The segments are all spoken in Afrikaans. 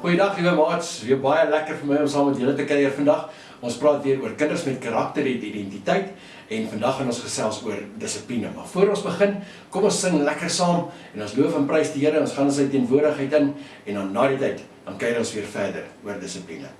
Goeiedag liewe maats, weer baie lekker vir my om saam met julle te kuier vandag. Ons praat weer oor kinders met karakter en identiteit en vandag gaan ons gesels oor dissipline. Maar voor ons begin, kom ons sing lekker saam en ons loof en prys die Here. Ons gaan in sy teenwoordigheid in en dan na die tyd, dan kuier ons weer verder oor dissipline.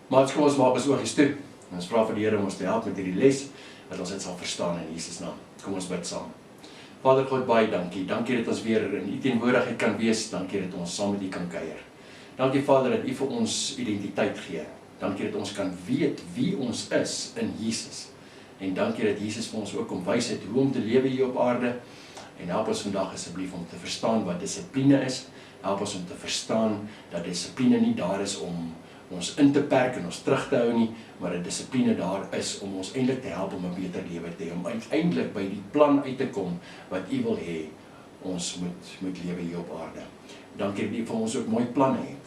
Maar kom ons maak ons oogies toe. En ons vra vir die Here om ons te help met hierdie les, dat ons dit sal verstaan in Jesus naam. Kom ons bid saam. Vader God, baie dankie. Dankie dat ons weer in U teenwoordigheid kan wees. Dankie dat ons saam met U kan kuier. Dankie Vader dat U vir ons identiteit gee. Dankie dat ons kan weet wie ons is in Jesus. En dankie dat Jesus vir ons ook kom wys het hoe om te lewe hier op aarde. En help ons vandag asseblief om te verstaan wat dissipline is. Help ons om te verstaan dat dissipline nie daar is om ons in te perk en ons terug te hou nie, maar dat dissipline daar is om ons eintlik te help om 'n beter lewe te hê, om uiteindelik by die plan uit te kom wat U wil hê ons moet lewe hier op aarde. Dankie dat U vir ons ook mooi planne het.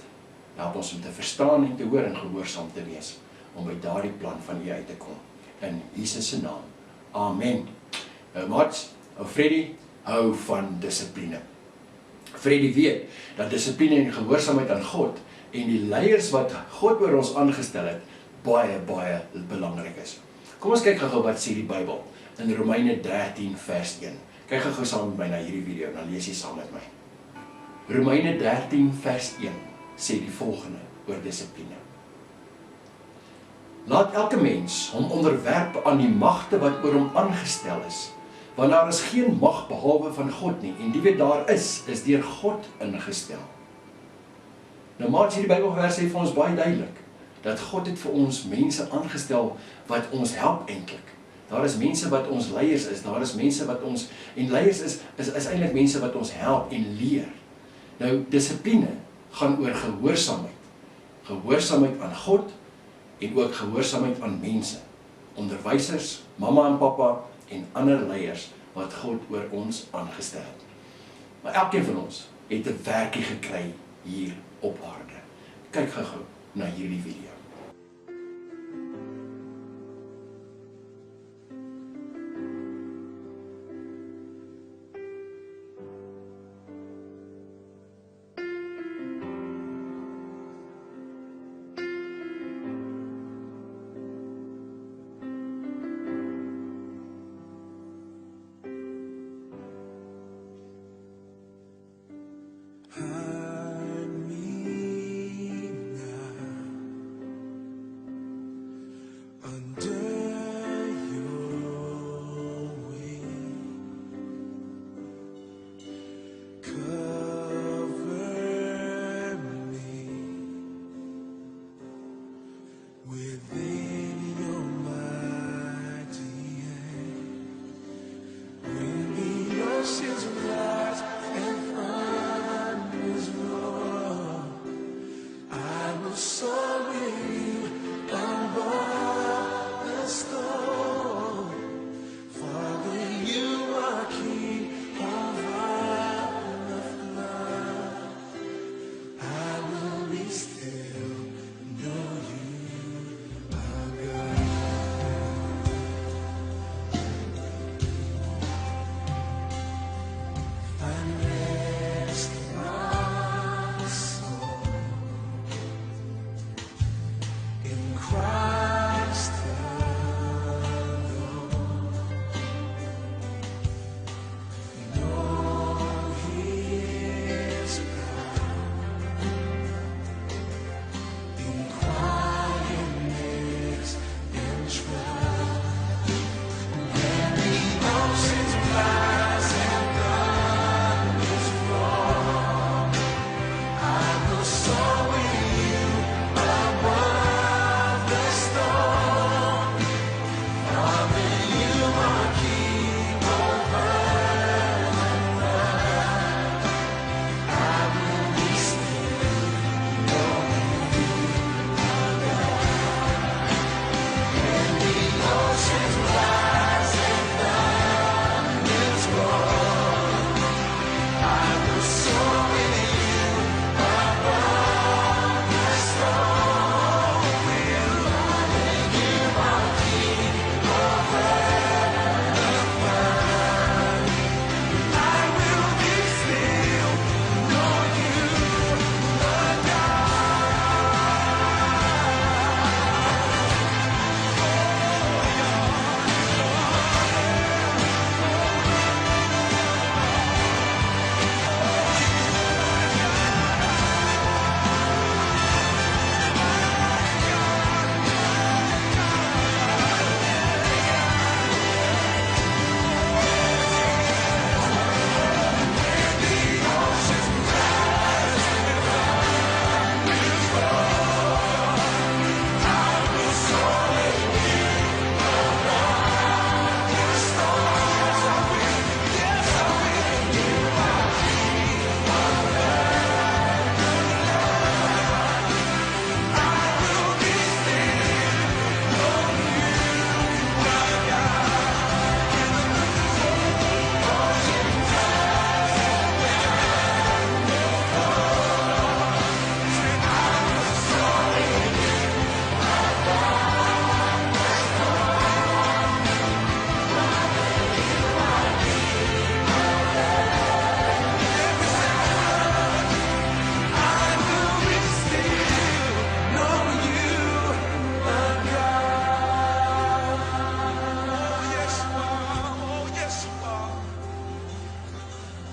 Help ons om te verstaan en te hoor en gehoorsaam te wees om by daardie plan van U uit te kom. In Jesus se naam. Amen. Nou Mats, ou Freddy hou van dissipline. Freddy weet dat dissipline en gehoorsaamheid aan God en die leiers wat God oor ons aangestel het, baie belangrik is. Kom ons kyk gou wat sê die Bybel in Romeine 13 vers 1. Kyk gou saam met my na hierdie video, dan lees jy saam met my. Romeine 13 vers 1 sê die volgende oor dissipline. Laat elke mens hom onderwerp aan die magte wat oor hom aangestel is, want daar is geen mag behalwe van God nie, en die wat daar is deur God ingestel. Nou maar hierdie Bybelvers sê vir ons baie duidelik, dat God het vir ons mense aangestel wat ons help eintlik. Daar is mense wat ons leiers is, daar is mense wat ons, en leiers is eintlik mense wat ons help en leer. Nou, dissipline gaan oor gehoorsaamheid. Gehoorsaamheid aan God, en ook gehoorsaamheid aan mense. Onderwysers, mamma en pappa, en ander leiers, wat God oor ons aangestel het. Maar elkeen van ons het 'n werkie gekry hier op aarde. Kyk gou na hierdie video.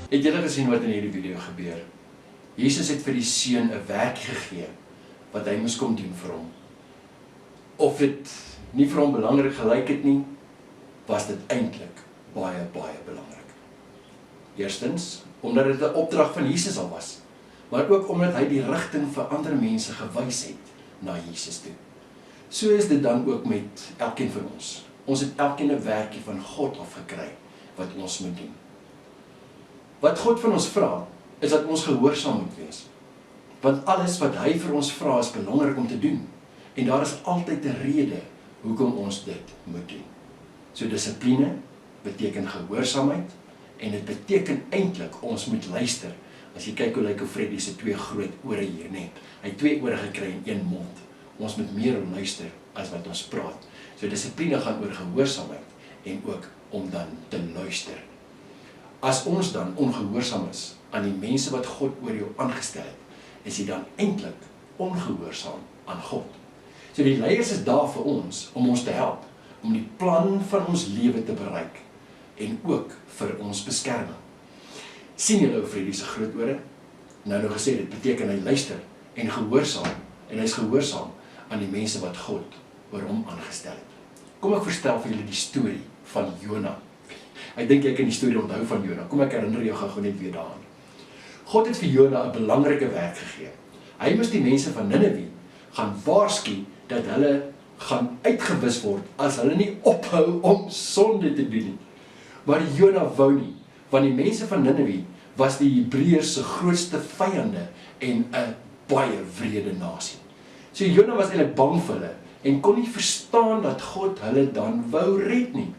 Het julle gesien wat in hierdie video gebeur? Jesus het vir die seun 'n werk gegee, wat hy moes kom doen vir hom. Of dit nie vir hom belangrik gelyk het nie, was dit eintlik baie, baie belangrik. Eerstens, omdat dit 'n opdrag van Jesus al was, maar ook omdat hy die rigting vir ander mense gewys het na Jesus toe. So is dit dan ook met elkeen van ons. Ons het elkeen 'n werkie van God af gekry, wat ons moet doen. Wat God van ons vra, is dat ons gehoorsaam moet wees. Want alles wat hy vir ons vra is belangrik om te doen. En daar is altyd 'n rede hoekom ons dit moet doen. So dissipline beteken gehoorsaamheid en dit beteken eintlik ons moet luister. As jy kyk hoe lyk Freddy se 2 groot ore hier net. Hy het 2 ore gekry in 1 mond. Ons moet meer luister as wat ons praat. So dissipline gaan oor gehoorsaamheid en ook om dan te luister. As ons dan ongehoorsaam is aan die mense wat God oor jou aangestel het, is jy dan eintlik ongehoorsaam aan God. So die leiers is daar vir ons om ons te help, om die plan van ons lewe te bereik en ook vir ons beskerming. Sien julle Freddy se groot ore? Nou gesê, dit beteken hy luister en gehoorsaam, en hy is gehoorsaam aan die mense wat God oor hom aangestel het. Kom ek verstel vir julle die storie van Jona. Ek dink jy kan die storie onthou van Jona. Kom ek herinner jou gou net weer daaraan. God het vir Jona 'n belangrike werk gegee. Hy moes die mense van Ninive gaan waarsku dat hulle gaan uitgewis word as hulle nie ophou om sonde te doen nie. Maar Jona wou nie, want die mense van Ninive was die Hebreërs se grootste vyande en 'n baie wrede nasie. So Jona was eintlik bang vir hulle en kon nie verstaan dat God hulle dan wou red nie.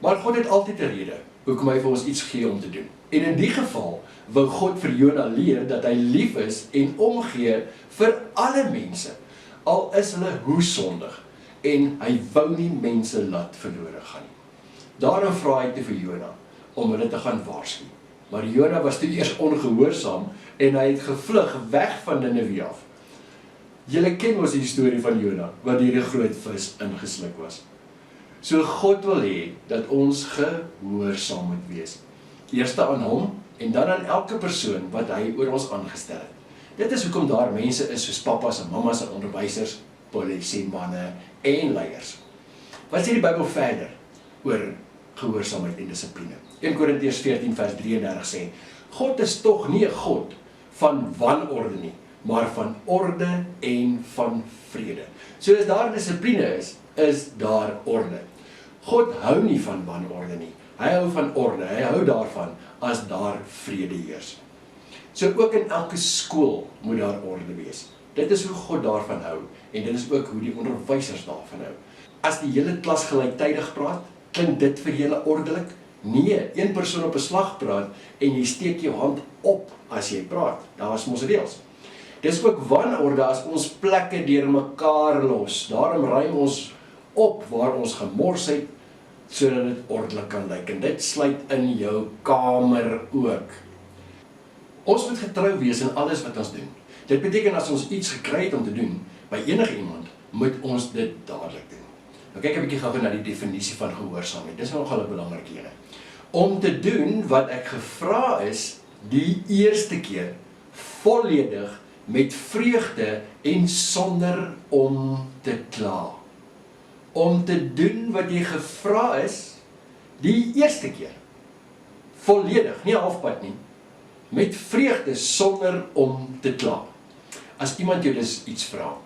Maar God het altyd 'n rede hoekom hy vir ons iets gee om te doen. En in die geval wou God vir Jona leer dat hy lief is en omgee vir alle mense, al is hulle hoe sondig, en hy wou nie mense laat verlore gaan nie. Daarom vra hy toe vir Jona om hulle te gaan waarsku. Maar Jona was toe eers ongehoorsaam en hy het gevlug weg van Ninive af. Julle ken mos die storie van Jona, wat deur die groot vis ingesluk was. So God wil hê dat ons gehoorsaam moet wees. Eerste aan hom en dan aan elke persoon wat hy oor ons aangestel het. Dit is hoekom daar mense is soos pappas en mammas en onderwysers, polisiemanne en leiers. Wat sê die Bybel verder oor gehoorsaamheid en dissipline? 1 Korintiërs 14 vers 33 sê, God is tog nie 'n God van wanorde nie, maar van orde en van vrede. So as daar dissipline is daar orde. God hou nie van wanorde nie. Hy hou van orde. Hy hou daarvan as daar vrede heers. So ook in elke skool moet daar orde wees. Dit is hoe God daarvan hou en dit is ook hoe die onderwysers daarvan hou. As die hele klas gelyktydig praat, klink dit vir julle ordelik? Nee, een persoon op 'n slag praat en jy steek jou hand op as jy praat. Daar is mos reëls. Dis ook wanorde as ons plekke deur mekaar los. Daarom ruim ons op waar ons gemors het, sodat dit ordelik kan lyk. En dit sluit in jou kamer ook. Ons moet getrou wees in alles wat ons doen. Dit beteken as ons iets gekry het om te doen, by enige iemand, moet ons dit dadelik doen. Nou kyk 'n bietjie gou na die definisie van gehoorsaamheid. Dis nogal 'n belangrike een. Om te doen wat ek gevra is, die eerste keer, volledig, met vreugde en sonder om te kla. Om te doen wat jy gevra is, die eerste keer, volledig, nie halfpad nie, met vreugde sonder om te kla. As iemand jou dus iets vra,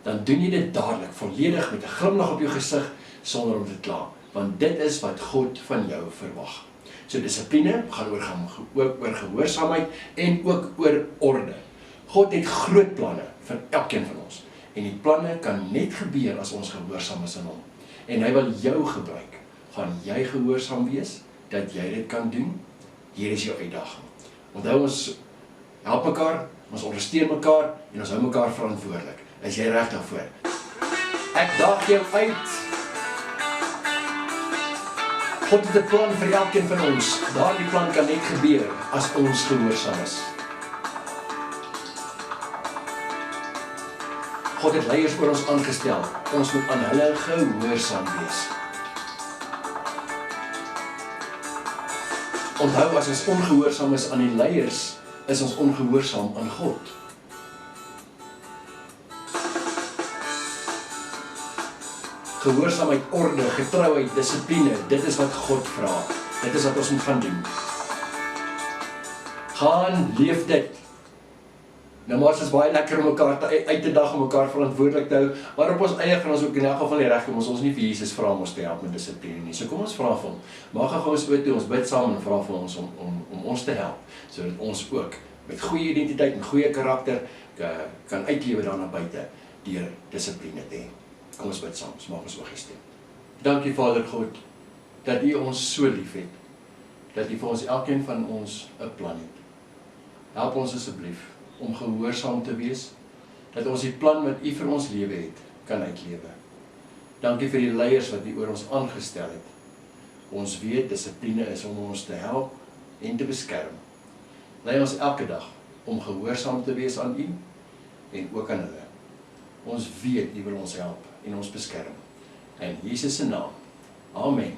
dan doen jy dit dadelik, volledig met 'n glimlag op jou gesig, sonder om te kla, want dit is wat God van jou verwag. So dissipline gaan oor gehoorsaamheid en ook oor orde. God het groot planne vir elkeen van ons. En die planne kan net gebeur as ons gehoorsaam is aan hom. En hy wil jou gebruik. Gaan jy gehoorsaam wees, dat jy dit kan doen? Hier is jou uitdaging. Onthou, ons help mekaar, ons ondersteun mekaar en ons hou mekaar verantwoordelik. Is jy reg daarvoor? Ek daag jou uit. God het 'n plan vir elkeen van ons. Daardie plan kan net gebeur as ons gehoorsaam is. God het leiers oor ons aangestel. Ons moet aan hulle gehoorsaam wees. Onthou, as ons ongehoorsaam is aan die leiers, is ons ongehoorsaam aan God. Gehoorsaamheid, orde, getrouheid, dissipline, dit is wat God vra. Dit is wat ons moet gaan doen. Gaan, leef dit. Nou maar, het is baie lekker om mekaar uit te dag, om mekaar verantwoordelik te hou, maar op ons eie gaan ons ook in elk geval nie reg kom, ons nie vir Jesus vra om ons te help met dissipline nie. So kom ons vra vir hom. Maak gaan ons oor toe, ons bid saam en vra vir ons om ons te help, sodat ons ook met goeie identiteit en goeie karakter kan uitlewe daarna buite deur dissipline te hê. Kom ons bid saam, ons maak ons oogies toe. Dankie Vader God, dat U ons so lief het, dat U vir ons elkeen van ons 'n plan het. Help ons asseblief om gehoorsaam te wees, dat ons die plan wat U vir ons lewe het, kan uitlewe. Dankie vir die leiers wat U oor ons aangestel het. Ons weet, dissipline is om ons te help en te beskerm. Lei ons elke dag om gehoorsaam te wees aan U en ook aan hulle. Ons weet U wil ons help en ons beskerm. In Jesus se naam. Amen.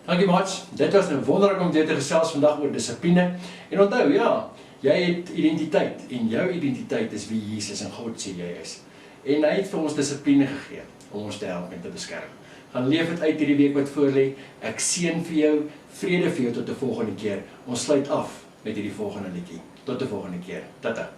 Dankie maats, dit was wonderlik om dit te gesels vandag oor dissipline. En onthou, ja, jy het identiteit en jou identiteit is wie Jesus en God sê jy is. En hy het vir ons dissipline gegee om ons te help en te beskerm. Gaan leef dit uit hierdie week wat voor lê. Ek seën vir jou, vrede vir jou tot 'n volgende keer. Ons sluit af met hierdie volgende liedjie. Tot 'n volgende keer. Tata.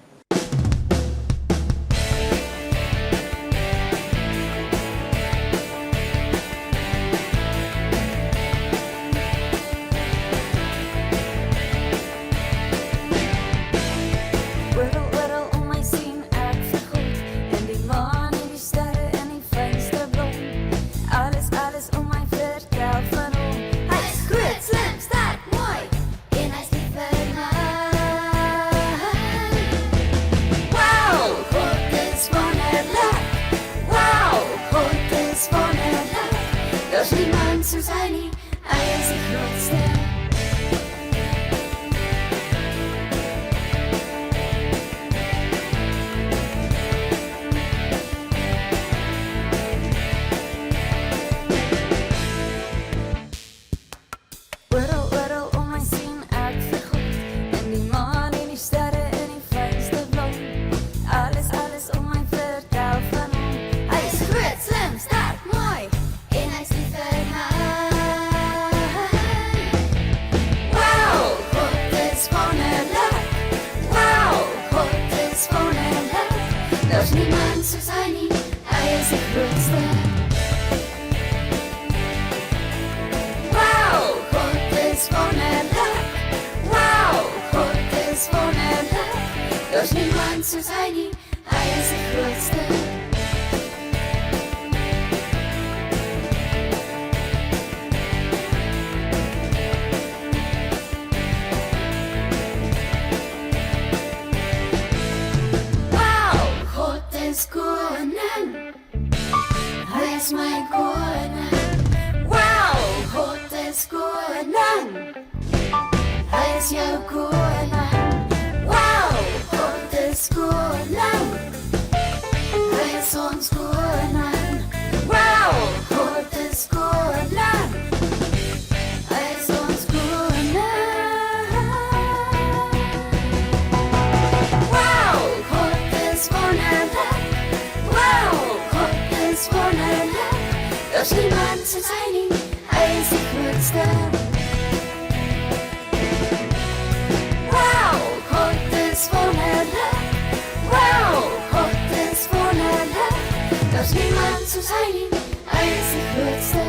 Soos hy nie, hy is die grootste. Oral om my sien ek vir God, en die maan en die sterre en die fynste blom. Alles om my vertel van hom. Hy is groot, slim, sterk, mooi, en hy is lief vir my. Daar's niemand soos hy nie, hy is die grootste. Wow, God is wonderlik. Wow, God is wonderlik. Daar's niemand soos hy nie, hy is die grootste. Koning, hy is my koning. Wow, God is koning, hy is jou koning. Wow, God is koning, hy is ons koning. Wow, God is koning, hy is ons koning. Wow, God is wonderlik. Daar's niemand soos hy nie, hy is die grootste. Wow, God is wonderlik. Wow, God is wonderlik. Daar's niemand soos hy nie, hy is die grootste.